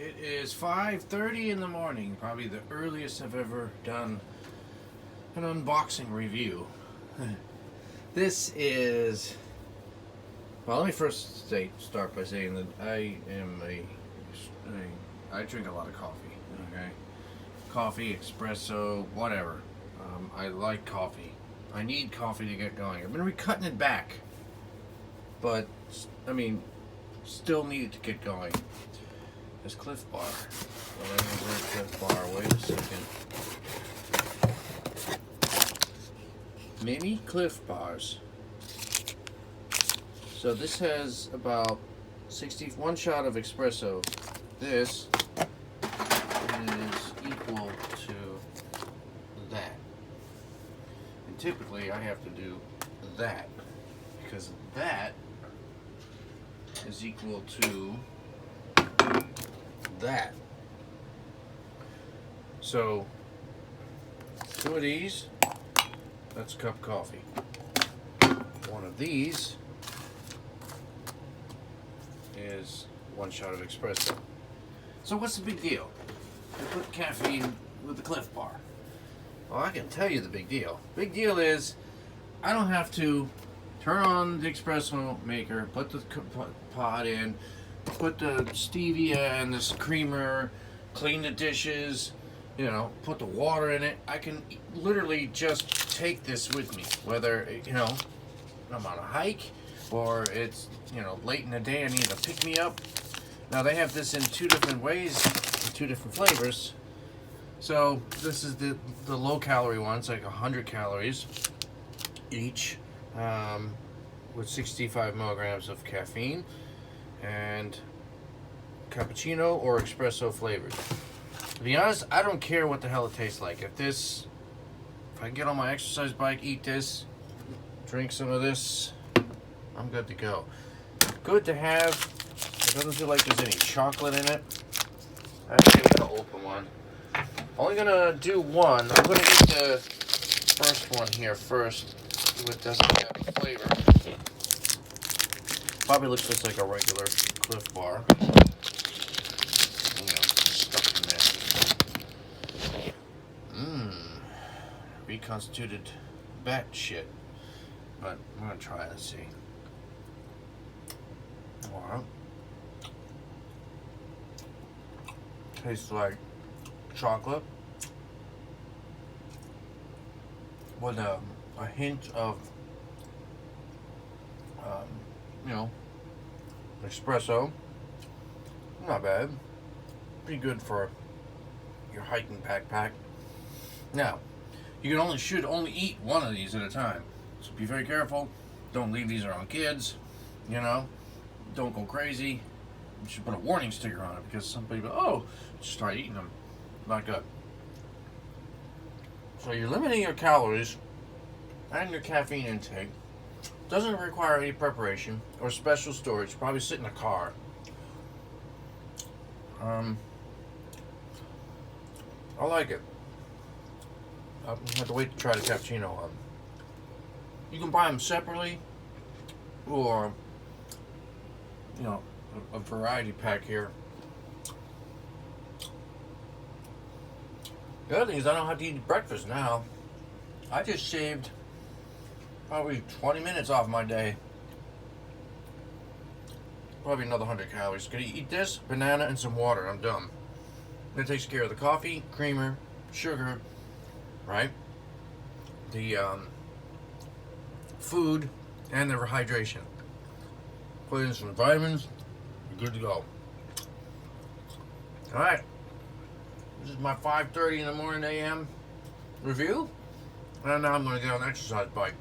It is 5:30 in the morning, probably the earliest I've ever done an unboxing review. This is, well, let me first start by saying that I drink a lot of coffee, okay? Coffee, espresso, whatever. I like coffee. I need coffee to get going. I've been recutting it back, but, still need it to get going. This Cliff Bar. Cliff Bar. Wait a second. Mini Cliff Bars. So this has about 61 shot of espresso. This is equal to that. And typically I have to do that because that is equal to that. So 2 of these, that's a cup of coffee. 1 of these is 1 shot of espresso. So what's the big deal? I put caffeine with the Cliff Bar. Well, I can tell you the big deal. Big deal is I don't have to turn on the espresso maker, put the pot in, put the stevia and this creamer, clean the dishes, put the water in it. I can literally just take this with me, whether, I'm on a hike or it's, late in the day I need to pick me up. Now they have this in 2 different ways, 2 different flavors. So this is the low calorie one. It's like 100 calories each, with 65 milligrams of caffeine and cappuccino or espresso flavors. To be honest, I don't care what the hell it tastes like. If I can get on my exercise bike, eat this, drink some of this, I'm good to go. Good to have. It doesn't feel like there's any chocolate in it. Actually, I'm gonna open one. Only gonna do one. I'm gonna eat the first one here first. It doesn't have a flavor. Probably looks just like a regular Cliff Bar. Stuck in there. Reconstituted bat shit. But I'm gonna try it and see. Wow. Tastes like chocolate with a hint of espresso. Not bad. Pretty good for your hiking backpack. Now, you should only eat 1 of these at a time. So be very careful. Don't leave these around kids. Don't go crazy. You should put a warning sticker on it because some people, just start eating them. Not good. So you're limiting your calories and your caffeine intake. Doesn't require any preparation or special storage. Probably sit in a car. I like it. I'll have to wait to try the cappuccino one. You can buy them separately, or a variety pack here. The other thing is I don't have to eat breakfast now. I just shaved probably 20 minutes off my day. Probably another 100 calories. Gonna eat this, banana, and some water. I'm done. That takes care of the coffee, creamer, sugar, right? The food, and the hydration. Put in some vitamins, you're good to go. Alright. This is my 5:30 in the morning a.m. review. And now I'm going to get on an exercise bike.